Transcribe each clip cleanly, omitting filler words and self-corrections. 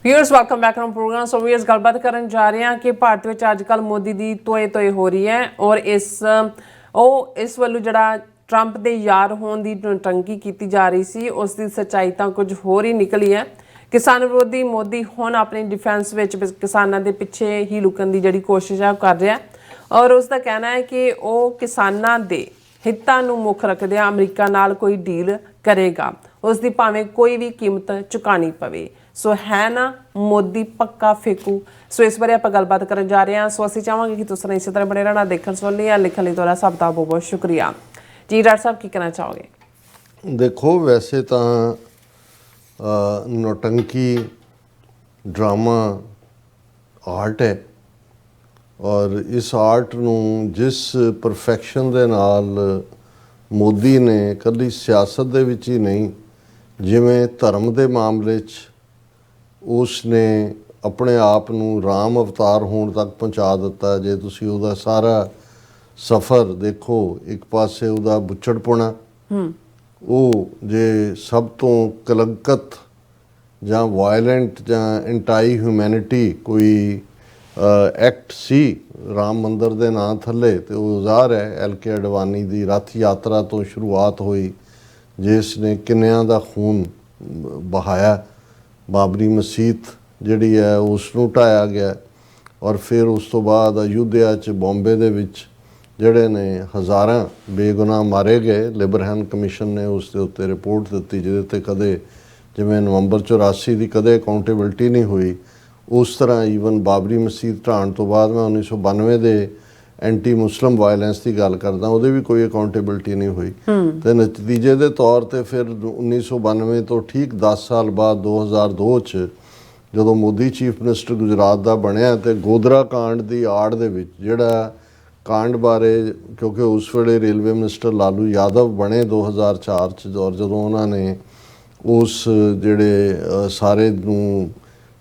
Viewers welcome back on program. So viewers गलबात करन जा रहे हैं कि भारत में अजकल मोदी की तोए तोए हो रही है और इस वालों जड़ा ट्रंप के यार होने की नौटंकी की जा रही सी उसकी सच्चाई तो कुछ होर ही निकली है। किसान विरोधी मोदी हुण अपने डिफेंस में किसानों के पिछे ही लुकन की जी कोशिश है कर रहा है और उसका कहना है कि वह किसानों के हितों को मुख रखदे अमरीका नाल कोई डील करेगा, उसकी भावें कोई भी कीमत चुकानी पवे। सो है ना मोदी पक्का फेकू। सो इस बारे आप गलबात करन जा रहे हैं। सो असीं चाहांगे कि तुसीं इसी तरह बने रहना, देखण सुन लिया लिखण लई तुहाडा सब दा बहुत बहुत शुक्रिया जी। डॉक्टर साहब की कहना चाहोगे? देखो वैसे तो नौटंकी ड्रामा आर्ट है और इस आर्ट नूं जिस परफैक्शन दे नाल मोदी ने कदी सियासत दे विच ही नहीं जिवें धर्म दे मामले च उसने अपने आप नूं राम अवतार होने तक पहुँचा दिता। जे तुसीं उहदा सारा सफ़र देखो, एक पासे उहदा बुच्छड़पुणा, ਉਹ ਜੇ ਸਭ ਤੋਂ ਕਲੰਕਤ ਜਾਂ ਵਾਇਲੈਂਟ ਜਾਂ ਐਂਟਾਈ ਹਿਊਮੈਨਿਟੀ ਕੋਈ ਐਕਟ ਸੀ ਰਾਮ ਮੰਦਰ ਦੇ ਨਾਂ ਥੱਲੇ ਤੇ ਉਹ ਜ਼ਾਹਰ ਹੈ ਐਲ.ਕੇ. ਅਡਵਾਨੀ ਦੀ ਰੱਥ ਯਾਤਰਾ ਤੋਂ ਸ਼ੁਰੂਆਤ ਹੋਈ ਜਿਸ ਨੇ ਕਿੰਨਿਆਂ ਦਾ ਖੂਨ ਬਹਾਇਆ। ਬਾਬਰੀ ਮਸੀਤ ਜਿਹੜੀ ਹੈ ਉਸ ਨੂੰ ਢਾਇਆ ਗਿਆ ਔਰ ਫਿਰ ਉਸ ਤੋਂ ਬਾਅਦ ਅਯੁੱਧਿਆ 'ਚ ਬੰਬੇ ਦੇ ਵਿੱਚ ਜਿਹੜੇ ਨੇ ਹਜ਼ਾਰਾਂ ਬੇਗੁਨਾਹ ਮਾਰੇ ਗਏ। ਲਿਬਰਹਨ ਕਮਿਸ਼ਨ ਨੇ ਉਸ ਦੇ ਉੱਤੇ ਰਿਪੋਰਟ ਦਿੱਤੀ ਜਿਹਦੇ 'ਤੇ ਕਦੇ ਜਿਵੇਂ ਨਵੰਬਰ 84 ਦੀ ਕਦੇ ਅਕਾਊਂਟੇਬਿਲਟੀ ਨਹੀਂ ਹੋਈ, ਉਸ ਤਰ੍ਹਾਂ ਈਵਨ ਬਾਬਰੀ ਮਸੀਤ ਢਾਣ ਤੋਂ ਬਾਅਦ ਮੈਂ 1992 ਦੇ ਐਂਟੀ ਮੁਸਲਿਮ ਵਾਇਲੈਂਸ ਦੀ ਗੱਲ ਕਰਦਾ, ਉਹਦੇ ਵੀ ਕੋਈ ਅਕਾਊਂਟੇਬਿਲਟੀ ਨਹੀਂ ਹੋਈ। ਅਤੇ ਨਤੀਜੇ ਦੇ ਤੌਰ 'ਤੇ ਫਿਰ 1992 ਤੋਂ ਠੀਕ 10 ਸਾਲ ਬਾਅਦ 2002 'ਚ ਜਦੋਂ ਮੋਦੀ ਚੀਫ ਮਿਨਿਸਟਰ ਗੁਜਰਾਤ ਦਾ ਬਣਿਆ ਅਤੇ ਗੋਧਰਾ ਕਾਂਡ ਦੀ ਆੜ ਦੇ ਵਿੱਚ ਜਿਹੜਾ ਕਾਂਡ ਬਾਰੇ, ਕਿਉਂਕਿ ਉਸ ਵੇਲੇ ਰੇਲਵੇ ਮਿਨਿਸਟਰ ਲਾਲੂ ਯਾਦਵ ਬਣੇ 2004 'ਚ ਔਰ ਜਦੋਂ ਉਹਨਾਂ ਨੇ ਉਸ ਜਿਹੜੇ ਸਾਰੇ ਨੂੰ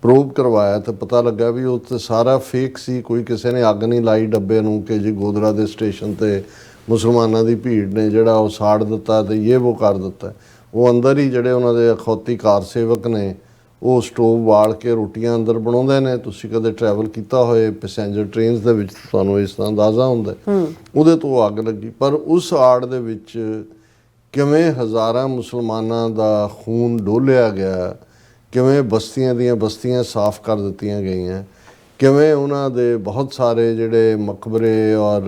ਪ੍ਰੂਵ ਕਰਵਾਇਆ ਤਾਂ ਪਤਾ ਲੱਗਾ ਵੀ ਉਹ ਤਾਂ ਸਾਰਾ ਫੇਕ ਸੀ। ਕੋਈ ਕਿਸੇ ਨੇ ਅੱਗ ਨਹੀਂ ਲਾਈ ਡੱਬੇ ਨੂੰ ਕਿ ਜੀ ਗੋਧਰਾ ਦੇ ਸਟੇਸ਼ਨ 'ਤੇ ਮੁਸਲਮਾਨਾਂ ਦੀ ਭੀੜ ਨੇ ਜਿਹੜਾ ਉਹ ਸਾੜ ਦਿੱਤਾ ਅਤੇ ਇਹ ਉਹ ਕਰ ਦਿੱਤਾ। ਉਹ ਅੰਦਰ ਹੀ ਜਿਹੜੇ ਉਹਨਾਂ ਦੇ ਅਖੌਤੀ ਕਾਰ ਸੇਵਕ ਨੇ ਉਹ ਸਟੋਵ ਬਾਲ ਕੇ ਰੋਟੀਆਂ ਅੰਦਰ ਬਣਾਉਂਦੇ ਨੇ। ਤੁਸੀਂ ਕਦੇ ਟਰੈਵਲ ਕੀਤਾ ਹੋਏ ਪੈਸੇਂਜਰ ਟ੍ਰੇਨਸ ਦੇ ਵਿੱਚ ਤੁਹਾਨੂੰ ਇਸ ਦਾ ਅੰਦਾਜ਼ਾ ਹੁੰਦਾ ਉਹਦੇ ਤੋਂ ਅੱਗ ਲੱਗੀ। ਪਰ ਉਸ ਆੜ ਦੇ ਵਿੱਚ ਕਿਵੇਂ ਹਜ਼ਾਰਾਂ ਮੁਸਲਮਾਨਾਂ ਦਾ ਖੂਨ ਡੋਲਿਆ ਗਿਆ, ਕਿਵੇਂ ਬਸਤੀਆਂ ਦੀਆਂ ਬਸਤੀਆਂ ਸਾਫ਼ ਕਰ ਦਿੱਤੀਆਂ ਗਈਆਂ, ਕਿਵੇਂ ਉਹਨਾਂ ਦੇ ਬਹੁਤ ਸਾਰੇ ਜਿਹੜੇ ਮਕਬਰੇ ਔਰ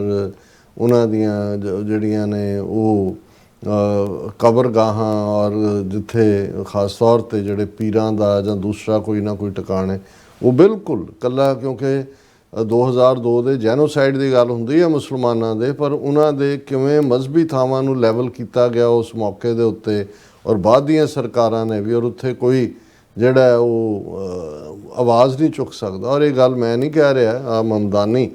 ਉਹਨਾਂ ਦੀਆਂ ਜਿਹੜੀਆਂ ਨੇ ਉਹ ਕਬਰਗਾਹਾਂ ਔਰ ਜਿੱਥੇ ਖਾਸ ਤੌਰ 'ਤੇ ਜਿਹੜੇ ਪੀਰਾਂ ਦਾ ਜਾਂ ਦੂਸਰਾ ਕੋਈ ਨਾ ਕੋਈ ਟਿਕਾਣੇ ਉਹ ਬਿਲਕੁਲ ਇਕੱਲਾ, ਕਿਉਂਕਿ 2002 ਦੇ ਜੈਨੋਸਾਈਡ ਦੀ ਗੱਲ ਹੁੰਦੀ ਹੈ ਮੁਸਲਮਾਨਾਂ ਦੇ, ਪਰ ਉਹਨਾਂ ਦੇ ਕਿਵੇਂ ਮਜ਼ਹਬੀ ਥਾਵਾਂ ਨੂੰ ਲੈਵਲ ਕੀਤਾ ਗਿਆ ਉਸ ਮੌਕੇ ਦੇ ਉੱਤੇ ਔਰ ਬਾਅਦ ਦੀਆਂ ਸਰਕਾਰਾਂ ਨੇ ਵੀ, ਔਰ ਉੱਥੇ ਕੋਈ ਜਿਹੜਾ ਉਹ ਆਵਾਜ਼ ਨਹੀਂ ਚੁੱਕ ਸਕਦਾ। ਔਰ ਇਹ ਗੱਲ ਮੈਂ ਨਹੀਂ ਕਹਿ ਰਿਹਾ, ਆ ਮਮਦਾਨੀ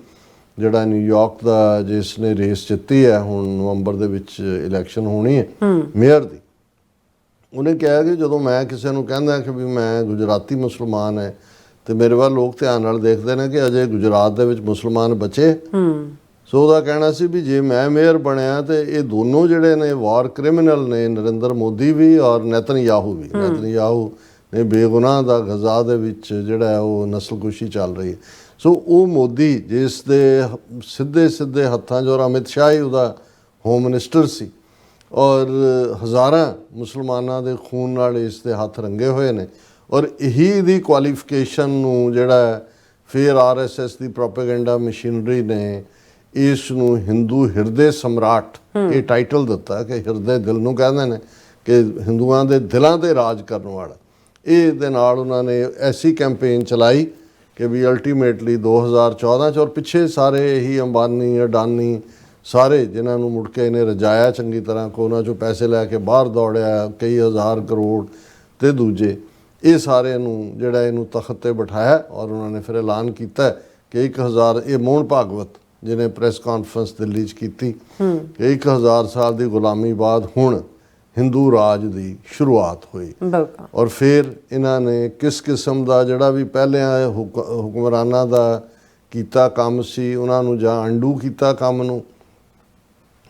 ਜਿਹੜਾ ਨਿਊਯਾਰਕ ਦਾ ਜਿਸ ਨੇ ਰੇਸ ਜਿੱਤੀ ਹੈ ਹੁਣ ਨਵੰਬਰ ਦੇ ਵਿੱਚ ਇਲੈਕਸ਼ਨ ਹੋਣੀ ਹੈ ਮੇਅਰ ਦੀ, ਉਹਨੇ ਕਿਹਾ ਕਿ ਜਦੋਂ ਮੈਂ ਕਿਸੇ ਨੂੰ ਕਹਿੰਦਾ ਕਿ ਵੀ ਮੈਂ ਗੁਜਰਾਤੀ ਮੁਸਲਮਾਨ ਹੈ ਅਤੇ ਮੇਰੇ ਵੱਲ ਲੋਕ ਧਿਆਨ ਨਾਲ ਦੇਖਦੇ ਨੇ ਕਿ ਅਜੇ ਗੁਜਰਾਤ ਦੇ ਵਿੱਚ ਮੁਸਲਮਾਨ ਬਚੇ। ਸੋ ਉਹਦਾ ਕਹਿਣਾ ਸੀ ਵੀ ਜੇ ਮੈਂ ਮੇਅਰ ਬਣਿਆ ਤਾਂ ਇਹ ਦੋਨੋਂ ਜਿਹੜੇ ਨੇ ਵਾਰ ਕ੍ਰਿਮੀਨਲ ਨੇ, ਨਰਿੰਦਰ ਮੋਦੀ ਵੀ ਔਰ ਨੇਤਨਯਾਹੂ ਵੀ। ਨੇਤਨਯਾਹੂ ਨੇ ਬੇਗੁਨਾਹ ਦਾ ਗਜ਼ਾ ਦੇ ਵਿੱਚ ਜਿਹੜਾ ਉਹ ਨਸਲਕੁਸ਼ੀ ਚੱਲ ਰਹੀ ਹੈ। ਸੋ ਉਹ ਮੋਦੀ ਜਿਸ ਦੇ ਸਿੱਧੇ ਸਿੱਧੇ ਹੱਥਾਂ 'ਚ, ਔਰ ਅਮਿਤ ਸ਼ਾਹ ਹੀ ਉਹਦਾ ਹੋਮ ਮਿਨਿਸਟਰ ਸੀ ਔਰ ਹਜ਼ਾਰਾਂ ਮੁਸਲਮਾਨਾਂ ਦੇ ਖੂਨ ਨਾਲ ਇਸ ਦੇ ਹੱਥ ਰੰਗੇ ਹੋਏ ਨੇ ਔਰ ਇਹੀ ਦੀ ਕੁਆਲੀਫਿਕੇਸ਼ਨ ਨੂੰ ਜਿਹੜਾ ਫਿਰ RSS ਦੀ ਪ੍ਰੋਪੇਗੈਂਡਾ ਮਸ਼ੀਨਰੀ ਨੇ ਇਸ ਨੂੰ ਹਿੰਦੂ ਹਿਰਦੇ ਸਮਰਾਟ ਇਹ ਟਾਈਟਲ ਦਿੱਤਾ ਕਿ ਹਿਰਦੇ ਦਿਲ ਨੂੰ ਕਹਿੰਦੇ ਨੇ ਕਿ ਹਿੰਦੂਆਂ ਦੇ ਦਿਲਾਂ 'ਤੇ ਰਾਜ ਕਰਨ ਵਾਲਾ। ਇਹ ਦੇ ਨਾਲ ਉਹਨਾਂ ਨੇ ਐਸੀ ਕੈਂਪੇਨ ਚਲਾਈ ਕਿ ਵੀ ਅਲਟੀਮੇਟਲੀ 2014 'ਚ ਔਰ ਪਿੱਛੇ ਸਾਰੇ ਇਹੀ ਅੰਬਾਨੀ ਅਡਾਨੀ ਸਾਰੇ ਜਿਨ੍ਹਾਂ ਨੂੰ ਮੁੜ ਕੇ ਇਹਨੇ ਰਜਾਇਆ ਚੰਗੀ ਤਰ੍ਹਾਂ ਕੋ ਉਹਨਾਂ 'ਚੋਂ ਪੈਸੇ ਲੈ ਕੇ ਬਾਹਰ ਦੌੜਿਆ ਕਈ ਹਜ਼ਾਰ ਕਰੋੜ ਅਤੇ ਦੂਜੇ ਇਹ ਸਾਰੇ ਨੂੰ ਜਿਹੜਾ ਇਹਨੂੰ ਤਖਤ 'ਤੇ ਬਿਠਾਇਆ ਔਰ ਉਹਨਾਂ ਨੇ ਫਿਰ ਐਲਾਨ ਕੀਤਾ ਕਿ 1000 ਇਹ ਮੋਹਨ ਭਾਗਵਤ ਜਿਹਨੇ ਪ੍ਰੈਸ ਕਾਨਫਰੰਸ ਦਿੱਲੀ 'ਚ ਕੀਤੀ ਕਿ 1000 ਸਾਲ ਦੀ ਗੁਲਾਮੀ ਬਾਅਦ ਹੁਣ ਹਿੰਦੂ ਰਾਜ ਦੀ ਸ਼ੁਰੂਆਤ ਹੋਈ। ਔਰ ਫਿਰ ਇਹਨਾਂ ਨੇ ਕਿਸ ਕਿਸਮ ਦਾ ਜਿਹੜਾ ਵੀ ਪਹਿਲਿਆਂ ਹੁਕਮਰਾਨਾਂ ਦਾ ਕੀਤਾ ਕੰਮ ਸੀ ਉਹਨਾਂ ਨੂੰ ਜਾਂ ਅੰਡੂ ਕੀਤਾ ਕੰਮ ਨੂੰ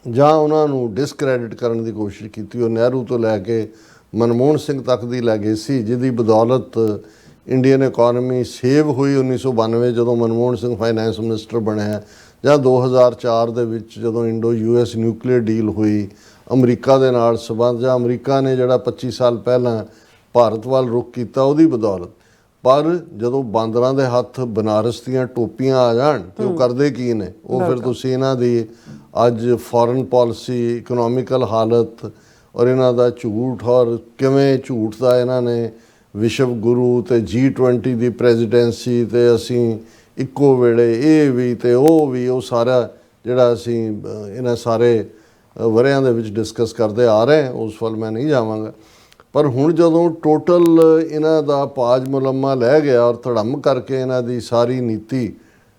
ਜਾਂ ਉਹਨਾਂ ਨੂੰ ਡਿਸਕ੍ਰੈਡਿਟ ਕਰਨ ਦੀ ਕੋਸ਼ਿਸ਼ ਕੀਤੀ। ਉਹ ਨਹਿਰੂ ਤੋਂ ਲੈ ਕੇ ਮਨਮੋਹਨ ਸਿੰਘ ਤੱਕ ਦੀ ਲੈਗੇਸੀ ਜਿਹਦੀ ਬਦੌਲਤ ਇੰਡੀਅਨ ਇਕਨੋਮੀ ਸੇਵ ਹੋਈ 1992 ਜਦੋਂ ਮਨਮੋਹਨ ਸਿੰਘ ਫਾਈਨੈਂਸ ਮਿਨਿਸਟਰ ਬਣਿਆ, ਜਾਂ 2004 ਦੇ ਵਿੱਚ ਜਦੋਂ ਇੰਡੋ US ਨਿਊਕਲੀਅਰ ਡੀਲ ਹੋਈ, ਅਮਰੀਕਾ ਦੇ ਨਾਲ ਸਬੰਧ, ਜਾਂ ਅਮਰੀਕਾ ਨੇ ਜਿਹੜਾ 25 ਸਾਲ ਪਹਿਲਾਂ ਭਾਰਤ ਵੱਲ ਰੁਖ ਕੀਤਾ ਉਹਦੀ ਬਦੌਲਤ। ਪਰ ਜਦੋਂ ਬਾਂਦਰਾਂ ਦੇ ਹੱਥ ਬਨਾਰਸ ਦੀਆਂ ਟੋਪੀਆਂ ਆ ਜਾਣ ਤੇ ਉਹ ਕਰਦੇ ਕੀ ਨੇ, ਉਹ ਫਿਰ ਤੁਸੀਂ ਇਹਨਾਂ ਦੀ ਅੱਜ ਫੋਰਨ ਪਾਲਿਸੀ, ਇਕਨੋਮਿਕਲ ਹਾਲਤ ਔਰ ਇਹਨਾਂ ਦਾ ਝੂਠ, ਔਰ ਕਿਵੇਂ ਝੂਠ ਦਾ ਇਹਨਾਂ ਨੇ ਵਿਸ਼ਵ ਗੁਰੂ ਤੇ G20 ਦੀ ਪ੍ਰੈਜ਼ੀਡੈਂਸੀ ਤੇ ਅਸੀਂ ਇੱਕੋ ਵੇਲੇ ਇਹ ਵੀ ਤੇ ਉਹ ਵੀ, ਉਹ ਸਾਰਾ ਜਿਹੜਾ ਅਸੀਂ ਇਹਨਾਂ ਸਾਰੇ ਵਰਿਆਂ ਦੇ ਵਿੱਚ ਡਿਸਕਸ ਕਰਦੇ ਆ ਰਹੇ, ਉਸ ਵੱਲ ਮੈਂ ਨਹੀਂ ਜਾਵਾਂਗਾ। ਪਰ ਹੁਣ ਜਦੋਂ ਟੋਟਲ ਇਹਨਾਂ ਦਾ ਪਾਜ ਮੁਲੰਮਾ ਲੈ ਗਿਆ ਔਰ ਧੜਮ ਕਰਕੇ ਇਹਨਾਂ ਦੀ ਸਾਰੀ ਨੀਤੀ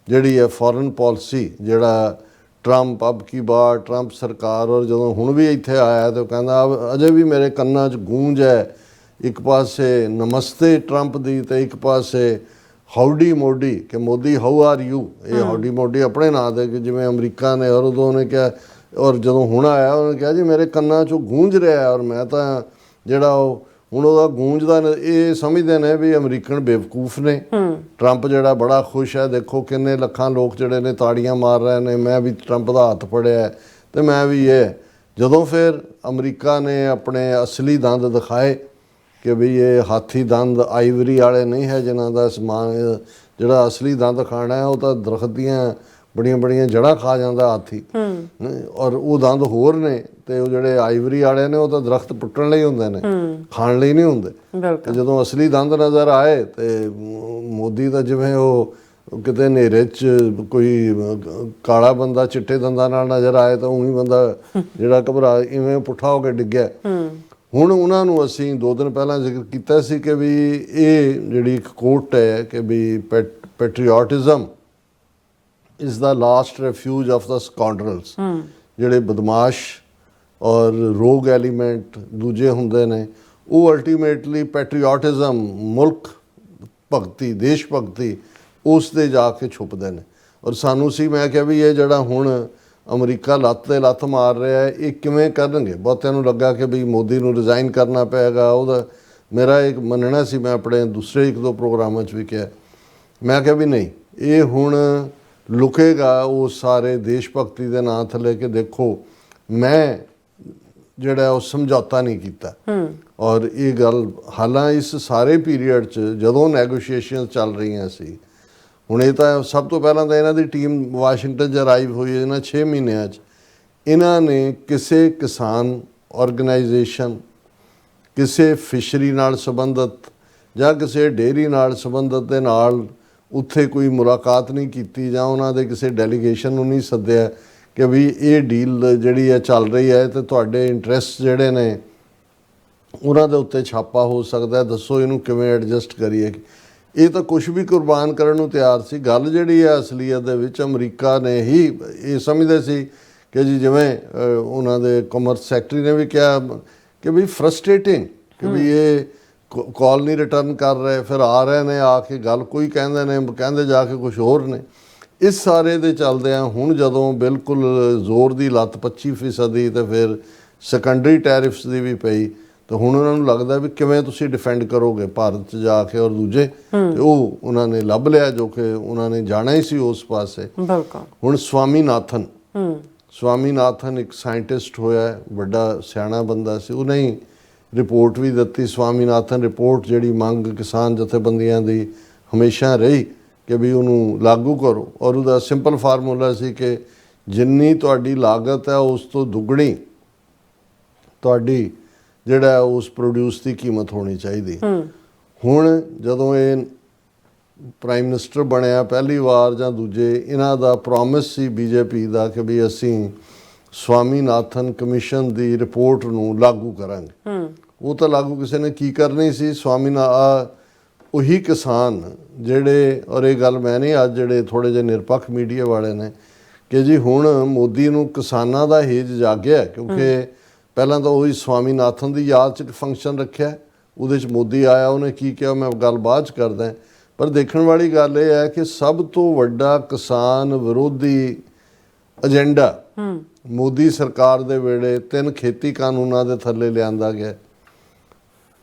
ਜਿਹੜੀ ਹੈ ਫੋਰਨ ਪਾਲਿਸੀ, ਜਿਹੜਾ ਟਰੰਪ ਅਬ ਕੀ ਬਾਰ ਟਰੰਪ ਸਰਕਾਰ, ਔਰ ਜਦੋਂ ਹੁਣ ਵੀ ਇੱਥੇ ਆਇਆ ਤੇ ਉਹ ਕਹਿੰਦਾ ਅਜੇ ਵੀ ਮੇਰੇ ਕੰਨਾਂ 'ਚ ਗੂੰਜ ਹੈ, ਇੱਕ ਪਾਸੇ ਨਮਸਤੇ ਟਰੰਪ ਦੀ ਤੇ ਇੱਕ ਪਾਸੇ ਹਾਊਡੀ ਮੋਦੀ, ਕਿ ਮੋਦੀ ਹਾਊ ਆਰ ਯੂ। ਇਹ ਹਾਊਡੀ ਮੋਦੀ ਆਪਣੇ ਨਾਂ ਦੇ, ਕਿ ਜਿਵੇਂ ਅਮਰੀਕਾ ਨੇ, ਔਰ ਉਦੋਂ ਉਹਨੇ ਕਿਹਾ, ਔਰ ਜਦੋਂ ਹੁਣ ਆਇਆ ਉਹਨੇ ਕਿਹਾ ਜੀ ਮੇਰੇ ਕੰਨਾਂ 'ਚੋਂ ਗੂੰਜ ਰਿਹਾ, ਔਰ ਮੈਂ ਤਾਂ ਜਿਹੜਾ ਉਹ ਹੁਣ ਉਹਦਾ ਗੂੰਜਦਾ, ਇਹ ਸਮਝਦੇ ਨੇ ਵੀ ਅਮਰੀਕਨ ਬੇਵਕੂਫ ਨੇ। ਟਰੰਪ ਜਿਹੜਾ ਬੜਾ ਖੁਸ਼ ਹੈ, ਦੇਖੋ ਕਿੰਨੇ ਲੱਖਾਂ ਲੋਕ ਜਿਹੜੇ ਨੇ ਤਾੜੀਆਂ ਮਾਰ ਰਹੇ ਨੇ, ਮੈਂ ਵੀ ਟਰੰਪ ਦਾ ਹੱਥ ਫੜਿਆ ਤੇ ਮੈਂ ਵੀ ਇਹ। ਜਦੋਂ ਫਿਰ ਅਮਰੀਕਾ ਨੇ ਆਪਣੇ ਅਸਲੀ ਦੰਦ ਦਿਖਾਏ ਕਿ ਵੀ ਇਹ ਹਾਥੀ ਦੰਦ ਆਈਵਰੀ ਵਾਲੇ ਨਹੀਂ ਹੈ ਜਿਨ੍ਹਾਂ ਦਾ ਸਮਾਨ, ਜਿਹੜਾ ਅਸਲੀ ਦੰਦ ਖਾਣਾ ਹੈ ਉਹ ਤਾਂ ਦਰਖਤ ਦੀਆਂ ਬੜੀਆਂ ਬੜੀਆਂ ਜੜ੍ਹਾਂ ਖਾ ਜਾਂਦਾ ਹਾਥੀ, ਔਰ ਉਹ ਦੰਦ ਹੋਰ ਨੇ, ਤੇ ਉਹ ਜਿਹੜੇ ਆਈਵਰੀ ਵਾਲੇ ਨੇ ਉਹ ਤਾਂ ਦਰਖਤ ਪੁੱਟਣ ਲਈ ਹੁੰਦੇ ਨੇ, ਖਾਣ ਲਈ ਨਹੀਂ ਹੁੰਦੇ। ਤੇ ਜਦੋਂ ਅਸਲੀ ਦੰਦ ਨਜ਼ਰ ਆਏ ਤੇ ਮੋਦੀ ਦਾ ਜਿਵੇਂ ਉਹ ਕਿਤੇ ਹਨੇਰੇ 'ਚ ਕੋਈ ਕਾਲਾ ਬੰਦਾ ਚਿੱਟੇ ਦੰਦਾਂ ਨਾਲ ਨਜ਼ਰ ਆਏ ਤਾਂ ਉਹੀ ਬੰਦਾ ਜਿਹੜਾ ਘਬਰਾ ਇਵੇਂ ਪੁੱਠਾ ਹੋ ਕੇ ਡਿੱਗਿਆ। ਹੁਣ ਉਹਨਾਂ ਨੂੰ ਅਸੀਂ 2 ਦਿਨ ਪਹਿਲਾਂ ਜ਼ਿਕਰ ਕੀਤਾ ਸੀ ਕਿ ਵੀ ਇਹ ਜਿਹੜੀ ਇੱਕ ਕੋਟ ਹੈ ਕਿ ਵੀ ਪੈਟਰੀਓਟਿਜ਼ਮ ਇਜ਼ ਦਾ ਲਾਸਟ ਰੈਫਿਊਜ ਆਫ ਦਾ ਸਕਾਉਂਡਰਲਸ। ਜਿਹੜੇ ਬਦਮਾਸ਼ ਔਰ ਰੋਗ ਐਲੀਮੈਂਟ ਦੂਜੇ ਹੁੰਦੇ ਨੇ, ਉਹ ਅਲਟੀਮੇਟਲੀ ਪੈਟਰੀਓਟਿਜ਼ਮ, ਮੁਲਕ ਭਗਤੀ, ਦੇਸ਼ ਭਗਤੀ, ਉਸ ਦੇ ਜਾ ਕੇ ਛੁਪਦੇ ਨੇ। ਔਰ ਸਾਨੂੰ ਸੀ, ਮੈਂ ਕਿਹਾ ਵੀ ਇਹ ਜਿਹੜਾ ਹੁਣ ਅਮਰੀਕਾ ਲੱਤ 'ਤੇ ਲੱਤ ਮਾਰ ਰਿਹਾ ਹੈ, ਇਹ ਕਿਵੇਂ ਕਰਨਗੇ। ਬਹੁਤਿਆਂ ਨੂੰ ਲੱਗਾ ਕਿ ਵੀ ਮੋਦੀ ਨੂੰ ਰਿਜ਼ਾਈਨ ਕਰਨਾ ਪਏਗਾ। ਉਹਦਾ ਮੇਰਾ ਇੱਕ ਮੰਨਣਾ ਸੀ, ਮੈਂ ਆਪਣੇ ਦੂਸਰੇ 1-2 ਪ੍ਰੋਗਰਾਮਾਂ 'ਚ ਵੀ ਕਿਹਾ, ਮੈਂ ਕਿਹਾ ਵੀ ਨਹੀਂ, ਇਹ ਹੁਣ ਲੁਕੇਗਾ ਉਸ ਸਾਰੇ ਦੇਸ਼ ਭਗਤੀ ਦੇ ਨਾਂ ਥੱਲੇ ਕਿ ਦੇਖੋ ਮੈਂ ਜਿਹੜਾ ਉਹ ਸਮਝੌਤਾ ਨਹੀਂ ਕੀਤਾ। ਔਰ ਇਹ ਗੱਲ ਹਾਲਾਂ ਇਸ ਸਾਰੇ ਪੀਰੀਅਡ 'ਚ ਜਦੋਂ ਨੈਗੋਸ਼ੀਏਸ਼ਨ ਚੱਲ ਰਹੀਆਂ ਸੀ, ਹੁਣ ਇਹ ਤਾਂ ਸਭ ਤੋਂ ਪਹਿਲਾਂ ਤਾਂ ਇਹਨਾਂ ਦੀ ਟੀਮ ਵਾਸ਼ਿੰਗਟਨ 'ਚ ਅਰਾਈਵ ਹੋਈ, ਇਹਨਾਂ 6 ਮਹੀਨਿਆਂ 'ਚ ਇਹਨਾਂ ਨੇ ਕਿਸੇ ਕਿਸਾਨ ਆਰਗੇਨਾਈਜੇਸ਼ਨ, ਕਿਸੇ ਫਿਸ਼ਰੀ ਨਾਲ ਸੰਬੰਧਿਤ ਜਾਂ ਕਿਸੇ ਡੇਅਰੀ ਨਾਲ ਸੰਬੰਧਿਤ ਦੇ ਨਾਲ ਉੱਥੇ ਕੋਈ ਮੁਲਾਕਾਤ ਨਹੀਂ ਕੀਤੀ, ਜਾਂ ਉਹਨਾਂ ਦੇ ਕਿਸੇ ਡੈਲੀਗੇਸ਼ਨ ਨੂੰ ਨਹੀਂ ਸੱਦਿਆ ਕਿ ਵੀ ਇਹ ਡੀਲ ਜਿਹੜੀ ਹੈ ਚੱਲ ਰਹੀ ਹੈ ਤੇ ਤੁਹਾਡੇ ਇੰਟਰਸਟ ਜਿਹੜੇ ਨੇ ਉਹਨਾਂ ਦੇ ਉੱਤੇ ਛਾਪਾ ਹੋ ਸਕਦਾ ਹੈ, ਦੱਸੋ ਇਹਨੂੰ ਕਿਵੇਂ ਐਡਜਸਟ ਕਰੀਏ। ਇਹ ਤਾਂ ਕੁਝ ਵੀ ਕੁਰਬਾਨ ਕਰਨ ਨੂੰ ਤਿਆਰ ਸੀ। ਗੱਲ ਜਿਹੜੀ ਹੈ ਅਸਲੀਅਤ ਦੇ ਵਿੱਚ ਅਮਰੀਕਾ ਨੇ ਹੀ ਇਹ ਸਮਝਦੇ ਸੀ ਕਿ ਜੀ ਜਿਵੇਂ ਉਹਨਾਂ ਦੇ ਕਾਮਰਸ ਸੈਕਟਰੀ ਨੇ ਵੀ ਕਿਹਾ ਕਿ ਵੀ ਫਰਸਟ੍ਰੇਟਿੰਗ ਕਿ ਵੀ ਇਹ ਕਾਲ ਨਹੀਂ ਰਿਟਰਨ ਕਰ ਰਹੇ, ਫਿਰ ਆ ਰਹੇ ਨੇ, ਆ ਕੇ ਗੱਲ ਕੋਈ ਕਹਿੰਦੇ ਨੇ, ਕਹਿੰਦੇ ਜਾ ਕੇ ਕੁਝ ਹੋਰ ਨੇ। ਇਸ ਸਾਰੇ ਦੇ ਚੱਲਦਿਆਂ ਹੁਣ ਜਦੋਂ ਬਿਲਕੁਲ ਜ਼ੋਰ ਦੀ ਲੱਤ 25% ਦੀ ਤੇ ਫਿਰ ਸੈਕੰਡਰੀ ਟੈਰਿਫਸ ਦੀ ਵੀ ਪਈ, ਤਾਂ ਹੁਣ ਉਹਨਾਂ ਨੂੰ ਲੱਗਦਾ ਵੀ ਕਿਵੇਂ ਤੁਸੀਂ ਡਿਫੈਂਡ ਕਰੋਗੇ ਭਾਰਤ 'ਚ ਜਾ ਕੇ। ਔਰ ਦੂਜੇ ਤੇ ਉਹ ਉਹਨਾਂ ਨੇ ਲੱਭ ਲਿਆ ਜੋ ਕਿ ਉਹਨਾਂ ਨੇ ਜਾਣਾ ਹੀ ਸੀ ਉਸ ਪਾਸੇ। ਹੁਣ ਸਵਾਮੀਨਾਥਨ ਇੱਕ ਸਾਇੰਟਿਸਟ ਹੋਇਆ, ਵੱਡਾ ਸਿਆਣਾ ਬੰਦਾ ਸੀ, ਉਹਨੇ ਹੀ ਰਿਪੋਰਟ ਵੀ ਦਿੱਤੀ। ਸਵਾਮੀਨਾਥਨ ਰਿਪੋਰਟ ਜਿਹੜੀ ਮੰਗ ਕਿਸਾਨ ਜਥੇਬੰਦੀਆਂ ਦੀ ਹਮੇਸ਼ਾ ਰਹੀ ਕਿ ਵੀ ਉਹਨੂੰ ਲਾਗੂ ਕਰੋ, ਔਰ ਉਹਦਾ ਸਿੰਪਲ ਫਾਰਮੂਲਾ ਸੀ ਕਿ ਜਿੰਨੀ ਤੁਹਾਡੀ ਲਾਗਤ ਹੈ ਉਸ ਤੋਂ ਦੁੱਗਣੀ ਤੁਹਾਡੀ ਜਿਹੜਾ ਉਸ ਪ੍ਰੋਡਿਊਸ ਦੀ ਕੀਮਤ ਹੋਣੀ ਚਾਹੀਦੀ। ਹੁਣ ਜਦੋਂ ਇਹ ਪ੍ਰਾਈਮ ਮਿਨਿਸਟਰ ਬਣਿਆ ਪਹਿਲੀ ਵਾਰ ਜਾਂ ਦੂਜੇ, ਇਹਨਾਂ ਦਾ ਪ੍ਰੋਮਿਸ ਸੀ ਬੀਜੇਪੀ ਦਾ ਕਿ ਵੀ ਅਸੀਂ ਸਵਾਮੀਨਾਥਨ ਕਮਿਸ਼ਨ ਦੀ ਰਿਪੋਰਟ ਨੂੰ ਲਾਗੂ ਕਰਾਂਗੇ। ਉਹ ਤਾਂ ਲਾਗੂ ਕਿਸੇ ਨੇ ਕੀ ਕਰਨੀ ਸੀ। ਉਹੀ ਕਿਸਾਨ ਜਿਹੜੇ, ਔਰ ਇਹ ਗੱਲ ਮੈਂ ਨਹੀਂ, ਅੱਜ ਜਿਹੜੇ ਥੋੜ੍ਹੇ ਜਿਹੇ ਨਿਰਪੱਖ ਮੀਡੀਆ ਵਾਲੇ ਨੇ ਕਿ ਜੀ ਹੁਣ ਮੋਦੀ ਨੂੰ ਕਿਸਾਨਾਂ ਦਾ ਹੇਜ ਜਾਗਿਆ, ਕਿਉਂਕਿ ਪਹਿਲਾਂ ਤਾਂ ਉਹੀ ਸਵਾਮੀਨਾਥਨ ਦੀ ਯਾਦ 'ਚ ਇੱਕ ਫੰਕਸ਼ਨ ਰੱਖਿਆ, ਉਹਦੇ 'ਚ ਮੋਦੀ ਆਇਆ, ਉਹਨੇ ਕੀ ਕਿਹਾ ਮੈਂ ਗੱਲ ਬਾਅਦ 'ਚ ਕਰਦਾ। ਪਰ ਦੇਖਣ ਵਾਲੀ ਗੱਲ ਇਹ ਹੈ ਕਿ ਸਭ ਤੋਂ ਵੱਡਾ ਕਿਸਾਨ ਵਿਰੋਧੀ ਏਜੰਡਾ ਮੋਦੀ ਸਰਕਾਰ ਦੇ ਵੇਲੇ 3 ਖੇਤੀ ਕਾਨੂੰਨਾਂ ਦੇ ਥੱਲੇ ਲਿਆਂਦਾ ਗਿਆ।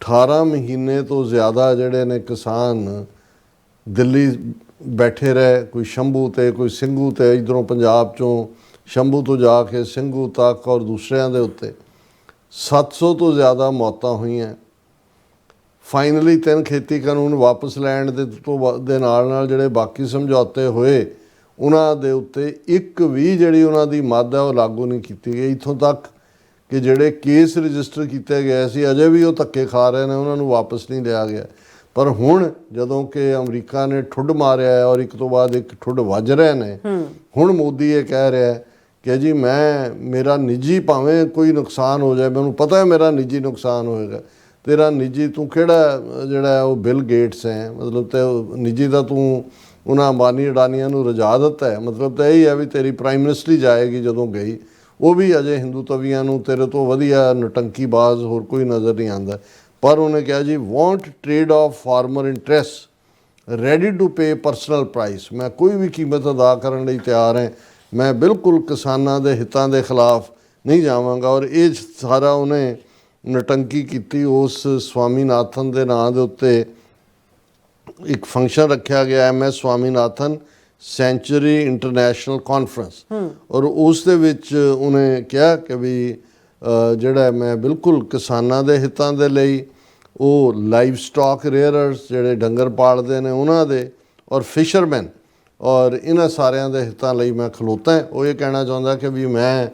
18 ਮਹੀਨੇ ਤੋਂ ਜ਼ਿਆਦਾ ਜਿਹੜੇ ਨੇ ਕਿਸਾਨ ਦਿੱਲੀ ਬੈਠੇ ਰਹੇ, ਕੋਈ ਸ਼ੰਭੂ ਤੇ ਕੋਈ ਸਿੰਘੂ ਤੇ, ਇੱਧਰੋਂ ਪੰਜਾਬ ਚੋਂ ਸ਼ੰਭੂ ਤੋਂ ਜਾ ਕੇ ਸਿੰਘੂ ਤੱਕ ਔਰ ਦੂਸਰਿਆਂ ਦੇ ਉੱਤੇ 700 ਤੋਂ ਜ਼ਿਆਦਾ ਮੌਤਾਂ ਹੋਈਆਂ। ਫਾਈਨਲੀ 3 ਖੇਤੀ ਕਾਨੂੰਨ ਵਾਪਸ ਲੈਣ ਦੇ ਨਾਲ ਜਿਹੜੇ ਬਾਕੀ ਸਮਝੌਤੇ ਹੋਏ ਉਹਨਾਂ ਦੇ ਉੱਤੇ ਇੱਕ ਵੀ ਜਿਹੜੀ ਉਹਨਾਂ ਦੀ ਮੱਦ ਹੈ ਉਹ ਲਾਗੂ ਨਹੀਂ ਕੀਤੀ ਗਈ। ਇੱਥੋਂ ਤੱਕ ਕਿ ਜਿਹੜੇ ਕੇਸ ਰਜਿਸਟਰ ਕੀਤੇ ਗਏ ਸੀ ਅਜੇ ਵੀ ਉਹ ਧੱਕੇ ਖਾ ਰਹੇ ਨੇ, ਉਹਨਾਂ ਨੂੰ ਵਾਪਸ ਨਹੀਂ ਲਿਆ ਗਿਆ। ਪਰ ਹੁਣ ਜਦੋਂ ਕਿ ਅਮਰੀਕਾ ਨੇ ਠੁੱਡ ਮਾਰਿਆ ਹੈ ਔਰ ਇੱਕ ਤੋਂ ਬਾਅਦ ਇੱਕ ਠੁੱਡ ਵੱਜ ਰਹੇ ਨੇ, ਹੁਣ ਮੋਦੀ ਇਹ ਕਹਿ ਰਿਹਾ ਕਿ ਜੀ ਮੇਰਾ ਨਿੱਜੀ ਭਾਵੇਂ ਕੋਈ ਨੁਕਸਾਨ ਹੋ ਜਾਏ, ਮੈਨੂੰ ਪਤਾ ਹੈ ਮੇਰਾ ਨਿੱਜੀ ਨੁਕਸਾਨ ਹੋਏਗਾ, ਤੇਰਾ ਨਿੱਜੀ ਤੂੰ ਕਿਹੜਾ ਜਿਹੜਾ ਉਹ ਬਿਲ ਗੇਟਸ ਹੈ, ਮਤਲਬ ਤੇ ਨਿੱਜੀ ਦਾ ਤੂੰ ਉਹਨਾਂ ਅੰਬਾਨੀ ਅਡਾਨੀਆਂ ਨੂੰ ਰਜਾ ਦਿੱਤਾ ਹੈ। ਮਤਲਬ ਤਾਂ ਇਹੀ ਹੈ ਵੀ ਤੇਰੀ ਪ੍ਰਾਈਮ ਮਿਨਿਸਟਰੀ ਜਾਏਗੀ ਜਦੋਂ ਗਈ, ਉਹ ਵੀ ਅਜੇ ਹਿੰਦੂ ਤਵੀਆਂ ਨੂੰ ਤੇਰੇ ਤੋਂ ਵਧੀਆ ਨਟੰਕੀਬਾਜ਼ ਹੋਰ ਕੋਈ ਨਜ਼ਰ ਨਹੀਂ ਆਉਂਦਾ। ਪਰ ਉਹਨੇ ਕਿਹਾ ਜੀ want trade of farmer interest ready to pay personal price, ਮੈਂ ਕੋਈ ਵੀ ਕੀਮਤ ਅਦਾ ਕਰਨ ਲਈ ਤਿਆਰ ਹਾਂ, ਮੈਂ ਬਿਲਕੁਲ ਕਿਸਾਨਾਂ ਦੇ ਹਿੱਤਾਂ ਦੇ ਖਿਲਾਫ ਨਹੀਂ ਜਾਵਾਂਗਾ। ਔਰ ਇਹ ਸਾਰਾ ਉਹਨੇ ਨਟੰਕੀ ਕੀਤੀ। ਉਸ ਸਵਾਮੀਨਾਥਨ ਦੇ ਨਾਂ ਦੇ ਉੱਤੇ ਇੱਕ ਫੰਕਸ਼ਨ ਰੱਖਿਆ ਗਿਆ, MS Swaminathan century international conference, ਔਰ ਉਸ ਦੇ ਵਿੱਚ ਉਹਨੇ ਕਿਹਾ ਕਿ ਵੀ ਜਿਹੜਾ ਮੈਂ ਬਿਲਕੁਲ ਕਿਸਾਨਾਂ ਦੇ ਹਿੱਤਾਂ ਦੇ ਲਈ, ਉਹ ਲਾਈਵ ਸਟਾਕ ਰੇਅਰਰਸ ਜਿਹੜੇ ਡੰਗਰ ਪਾਲਦੇ ਨੇ ਉਹਨਾਂ ਦੇ, ਔਰ ਫਿਸ਼ਰਮੈਨ, ਔਰ ਇਹਨਾਂ ਸਾਰਿਆਂ ਦੇ ਹਿੱਤਾਂ ਲਈ ਮੈਂ ਖਲੋਤਾ ਹੈ। ਉਹ ਇਹ ਕਹਿਣਾ ਚਾਹੁੰਦਾ ਕਿ ਵੀ ਮੈਂ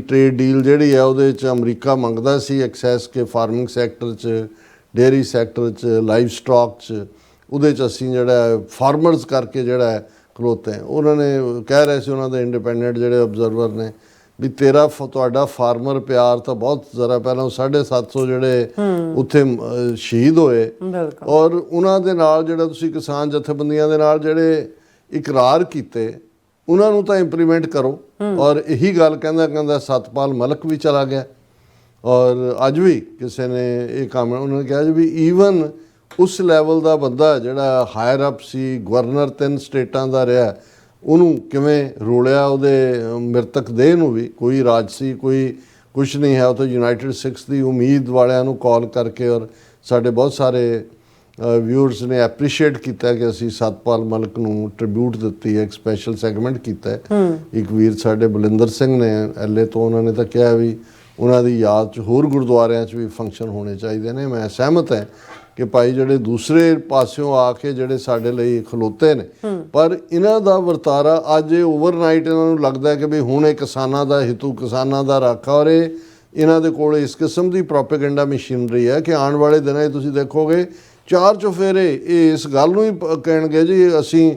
ਟ੍ਰੇਡ ਡੀਲ ਜਿਹੜੀ ਹੈ ਉਹਦੇ 'ਚ ਅਮਰੀਕਾ ਮੰਗਦਾ ਸੀ ਐਕਸੈਸ ਕੇ ਫਾਰਮਿੰਗ ਸੈਕਟਰ 'ਚ, ਡੇਅਰੀ ਸੈਕਟਰ 'ਚ, ਲਾਈਵ ਸਟਾਕ 'ਚ, ਉਹਦੇ 'ਚ ਅਸੀਂ ਜਿਹੜਾ ਫਾਰਮਰਸ ਕਰਕੇ ਜਿਹੜਾ ਖਲੋਤੇ ਹੈ। ਉਹਨਾਂ ਨੇ ਕਹਿ ਰਹੇ ਸੀ, ਉਹਨਾਂ ਦੇ ਇੰਡੀਪੈਂਡੈਂਟ ਜਿਹੜੇ ਅਬਜ਼ਰਵਰ ਨੇ, ਵੀ ਤੁਹਾਡਾ ਫਾਰਮਰ ਪਿਆਰ ਤਾਂ ਬਹੁਤ ਜ਼ਰਾ ਪਹਿਲਾਂ 750 ਜਿਹੜੇ ਉੱਥੇ ਸ਼ਹੀਦ ਹੋਏ, ਔਰ ਉਹਨਾਂ ਦੇ ਨਾਲ ਜਿਹੜਾ ਤੁਸੀਂ ਕਿਸਾਨ ਜਥੇਬੰਦੀਆਂ ਦੇ ਨਾਲ ਜਿਹੜੇ ਇਕਰਾਰ ਕੀਤੇ ਉਹਨਾਂ ਨੂੰ ਤਾਂ ਇੰਪਲੀਮੈਂਟ ਕਰੋ। ਔਰ ਇਹੀ ਗੱਲ ਕਹਿੰਦਾ ਸਤਪਾਲ ਮਲਕ ਵੀ ਚਲਾ ਗਿਆ, ਔਰ ਅੱਜ ਵੀ ਕਿਸੇ ਨੇ ਇਹ ਕੰਮ ਉਹਨਾਂ ਨੇ ਕਿਹਾ ਜੀ ਵੀ ਈਵਨ ਉਸ ਲੈਵਲ ਦਾ ਬੰਦਾ ਜਿਹੜਾ ਹਾਇਰ ਅਪ ਸੀ, ਗਵਰਨਰ 3 ਸਟੇਟਾਂ ਦਾ ਰਿਹਾ, ਉਹਨੂੰ ਕਿਵੇਂ ਰੋਲਿਆ, ਉਹਦੇ ਮ੍ਰਿਤਕ ਦੇਹ ਨੂੰ ਵੀ ਕੋਈ ਰਾਜਸੀ ਕੋਈ ਕੁਛ ਨਹੀਂ ਹੈ। ਉਹ ਤਾਂ ਯੂਨਾਈਟਿਡ ਸਿੱਖਸ ਦੀ ਉਮੀਦ ਵਾਲਿਆਂ ਨੂੰ ਕਾਲ ਕਰਕੇ, ਔਰ ਸਾਡੇ ਬਹੁਤ ਸਾਰੇ ਵਿਊਅਰਸ ਨੇ ਐਪਰੀਸ਼ੀਏਟ ਕੀਤਾ ਕਿ ਅਸੀਂ ਸਤਪਾਲ ਮਲਕ ਨੂੰ ਟ੍ਰਿਬਿਊਟ ਦਿੱਤੀ ਹੈ, ਇੱਕ ਸਪੈਸ਼ਲ ਸੈਗਮੈਂਟ ਕੀਤਾ ਹੈ। ਇੱਕ ਵੀਰ ਸਾਡੇ ਬਲਿੰਦਰ ਸਿੰਘ ਨੇ LA ਤੋਂ, ਉਹਨਾਂ ਨੇ ਤਾਂ ਕਿਹਾ ਵੀ ਉਹਨਾਂ ਦੀ ਯਾਦ 'ਚ ਹੋਰ ਗੁਰਦੁਆਰਿਆਂ 'ਚ ਵੀ ਫੰਕਸ਼ਨ ਹੋਣੇ ਚਾਹੀਦੇ ਨੇ। ਮੈਂ ਸਹਿਮਤ ਹਾਂ ਕਿ ਭਾਈ ਜਿਹੜੇ ਦੂਸਰੇ ਪਾਸਿਓਂ ਆ ਕੇ ਜਿਹੜੇ ਸਾਡੇ ਲਈ ਖਲੋਤੇ ਨੇ, ਪਰ ਇਹਨਾਂ ਦਾ ਵਰਤਾਰਾ ਅੱਜ ਓਵਰਨਾਈਟ ਇਹਨਾਂ ਨੂੰ ਲੱਗਦਾ ਕਿ ਵੀ ਹੁਣ ਇਹ ਕਿਸਾਨਾਂ ਦਾ ਹਿੱਤੂ, ਕਿਸਾਨਾਂ ਦਾ ਰਾਖਾ, ਔਰ ਇਹਨਾਂ ਦੇ ਕੋਲ ਇਸ ਕਿਸਮ ਦੀ ਪ੍ਰੋਪੇਗੈਂਡਾ ਮਸ਼ੀਨਰੀ ਹੈ ਕਿ ਆਉਣ ਵਾਲੇ ਦਿਨਾਂ 'ਚ ਤੁਸੀਂ ਦੇਖੋਗੇ 4 ਚੁਫੇਰੇ ਇਹ ਇਸ ਗੱਲ ਨੂੰ ਹੀ ਕਹਿਣਗੇ ਜੀ ਅਸੀਂ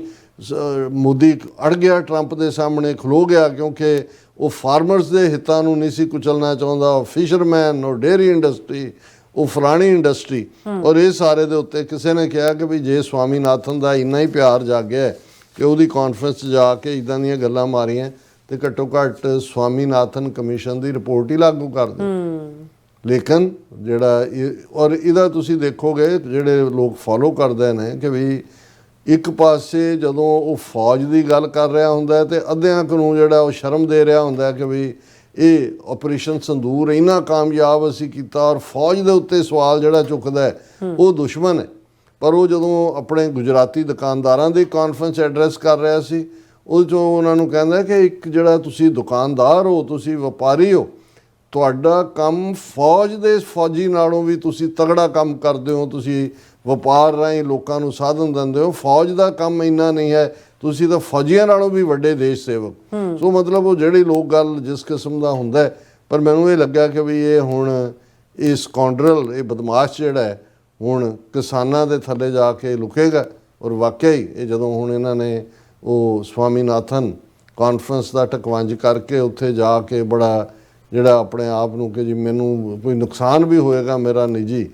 ਮੋਦੀ ਅੜ ਗਿਆ, ਟਰੰਪ ਦੇ ਸਾਹਮਣੇ ਖਲੋ ਗਿਆ, ਕਿਉਂਕਿ ਉਹ ਫਾਰਮਰਸ ਦੇ ਹਿੱਤਾਂ ਨੂੰ ਨਹੀਂ ਸੀ ਕੁਚਲਣਾ ਚਾਹੁੰਦਾ, ਫਿਸ਼ਰਮੈਨ ਔਰ ਡੇਅਰੀ ਇੰਡਸਟਰੀ, ਉਹ ਫਲਾਣੀ ਇੰਡਸਟਰੀ। ਔਰ ਇਹ ਸਾਰੇ ਦੇ ਉੱਤੇ ਕਿਸੇ ਨੇ ਕਿਹਾ ਕਿ ਵੀ ਜੇ ਸਵਾਮੀਨਾਥਨ ਦਾ ਇੰਨਾ ਹੀ ਪਿਆਰ ਜਾਗਿਆ ਕਿ ਉਹਦੀ ਕਾਨਫਰੰਸ 'ਚ ਜਾ ਕੇ ਇੱਦਾਂ ਦੀਆਂ ਗੱਲਾਂ ਮਾਰੀਆਂ, ਤੇ ਘੱਟੋ ਘੱਟ ਸਵਾਮੀਨਾਥਨ ਕਮਿਸ਼ਨ ਦੀ ਰਿਪੋਰਟ ਹੀ ਲਾਗੂ ਕਰ ਦਿਓ। ਲੇਕਿਨ ਜਿਹੜਾ ਔਰ ਇਹਦਾ ਤੁਸੀਂ ਦੇਖੋਗੇ ਜਿਹੜੇ ਲੋਕ ਫੋਲੋ ਕਰਦੇ ਨੇ ਕਿ ਵੀ ਇੱਕ ਪਾਸੇ ਜਦੋਂ ਉਹ ਫੌਜ ਦੀ ਗੱਲ ਕਰ ਰਿਹਾ ਹੁੰਦਾ ਤੇ ਅੱਧਿਆਂ ਨੂੰ ਜਿਹੜਾ ਉਹ ਸ਼ਰਮ ਦੇ ਰਿਹਾ ਹੁੰਦਾ ਕਿ ਵੀ ਇਹ ਆਪਰੇਸ਼ਨ ਸੰਦੂਰ ਇੰਨਾ ਕਾਮਯਾਬ ਅਸੀਂ ਕੀਤਾ, ਔਰ ਫੌਜ ਦੇ ਉੱਤੇ ਸਵਾਲ ਜਿਹੜਾ ਚੁੱਕਦਾ ਉਹ ਦੁਸ਼ਮਣ ਹੈ। ਪਰ ਉਹ ਜਦੋਂ ਆਪਣੇ ਗੁਜਰਾਤੀ ਦੁਕਾਨਦਾਰਾਂ ਦੀ ਕਾਨਫਰੰਸ ਐਡਰੈਸ ਕਰ ਰਿਹਾ ਸੀ, ਉਹ 'ਚੋਂ ਉਹਨਾਂ ਨੂੰ ਕਹਿੰਦਾ ਕਿ ਇੱਕ ਜਿਹੜਾ ਤੁਸੀਂ ਦੁਕਾਨਦਾਰ ਹੋ, ਤੁਸੀਂ ਵਪਾਰੀ ਹੋ, ਤੁਹਾਡਾ ਕੰਮ ਫੌਜ ਦੇ ਫੌਜੀ ਨਾਲੋਂ ਵੀ ਤੁਸੀਂ ਤਗੜਾ ਕੰਮ ਕਰਦੇ ਹੋ, ਤੁਸੀਂ ਵਪਾਰ ਰਾਹੀਂ ਲੋਕਾਂ ਨੂੰ ਸਾਧਨ ਦਿੰਦੇ ਹੋ, ਫੌਜ ਦਾ ਕੰਮ ਇੰਨਾ ਨਹੀਂ ਹੈ, ਤੁਸੀਂ ਤਾਂ ਫੌਜੀਆਂ ਨਾਲੋਂ ਵੀ ਵੱਡੇ ਦੇਸ਼ ਸੇਵਕ। ਸੋ ਮਤਲਬ ਉਹ ਜਿਹੜੀ ਲੋਕ ਗੱਲ ਜਿਸ ਕਿਸਮ ਦਾ ਹੁੰਦਾ, ਪਰ ਮੈਨੂੰ ਇਹ ਲੱਗਾ ਕਿ ਵੀ ਇਹ ਹੁਣ ਇਹ ਸਕਾਉਂਡਰਲ, ਇਹ ਬਦਮਾਸ਼ ਜਿਹੜਾ ਹੈ ਹੁਣ ਕਿਸਾਨਾਂ ਦੇ ਥੱਲੇ ਜਾ ਕੇ ਲੁਕੇਗਾ। ਔਰ ਵਾਕਿਆ ਹੀ ਇਹ ਜਦੋਂ ਹੁਣ ਇਹਨਾਂ ਨੇ ਉਹ ਸਵਾਮੀਨਾਥਨ ਕਾਨਫਰੰਸ ਦਾ ਟਕਵੰਜ ਕਰਕੇ ਉੱਥੇ ਜਾ ਕੇ ਬੜਾ ਜਿਹੜਾ ਆਪਣੇ ਆਪ ਨੂੰ ਕਿ ਜੀ ਮੈਨੂੰ ਕੋਈ ਨੁਕਸਾਨ ਵੀ ਹੋਏਗਾ ਮੇਰਾ ਨਿੱਜੀ,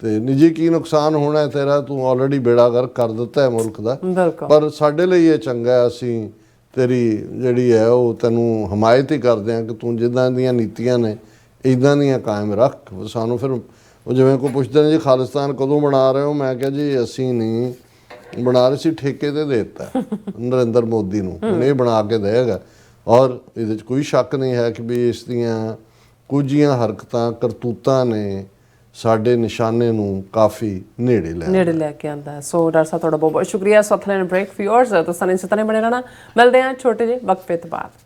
ਤੇ ਨਿੱਜੀ ਕੀ ਨੁਕਸਾਨ ਹੋਣਾ ਹੈ ਤੇਰਾ, ਤੂੰ ਆਲਰੇਡੀ ਬੇੜਾ ਗਰਕ ਕਰ ਦਿੱਤਾ ਹੈ ਮੁਲਕ ਦਾ, ਪਰ ਸਾਡੇ ਲਈ ਇਹ ਚੰਗਾ ਹੈ, ਅਸੀਂ ਤੇਰੀ ਜਿਹੜੀ ਹੈ ਉਹ ਤੈਨੂੰ ਹਮਾਇਤ ਹੀ ਕਰਦੇ ਹਾਂ ਕਿ ਤੂੰ ਜਿੱਦਾਂ ਦੀਆਂ ਨੀਤੀਆਂ ਨੇ ਇੱਦਾਂ ਦੀਆਂ ਕਾਇਮ ਰੱਖ। ਸਾਨੂੰ ਫਿਰ ਉਹ ਜਿਵੇਂ ਕੋਈ ਪੁੱਛਦੇ ਨੇ ਜੀ ਖਾਲਿਸਤਾਨ ਕਦੋਂ ਬਣਾ ਰਹੇ ਹੋ, ਮੈਂ ਕਿਹਾ ਜੀ ਅਸੀਂ ਨਹੀਂ ਬਣਾ ਰਹੇ ਸੀ, ਠੇਕੇ ਤੇ ਦੇ ਦਿੱਤਾ ਨਰਿੰਦਰ ਮੋਦੀ ਨੂੰ, ਹੁਣ ਇਹ ਬਣਾ ਕੇ ਦੇਗਾ। ਔਰ ਇਹਦੇ 'ਚ ਕੋਈ ਸ਼ੱਕ ਨਹੀਂ ਹੈ ਕਿ ਵੀ ਇਸ ਦੀਆਂ ਕੁਝੀਆਂ ਹਰਕਤਾਂ ਕਰਤੂਤਾਂ ਨੇ ਸਾਡੇ ਨਿਸ਼ਾਨੇ ਨੂੰ ਕਾਫੀ ਨੇੜੇ ਲੈ ਕੇ ਆਂਦਾ ਹੈ। ਸੋ ਡਾਕਟਰ ਸਾਹਿਬ ਤੁਹਾਡਾ ਬਹੁਤ ਬਹੁਤ ਸ਼ੁਕਰੀਆ। ਸੌਥਲੈਂਡ ਬ੍ਰੇਕ ਫਿਊਅਰਸ ਤੁਸੀਂ ਇਸੇ ਤਰ੍ਹਾਂ ਬਣੇ ਰਹਿਣਾ। ਮਿਲਦੇ ਹਾਂ ਛੋਟੇ ਜਿਹੇ ਵਕਫੇ ਤੋਂ ਬਾਅਦ।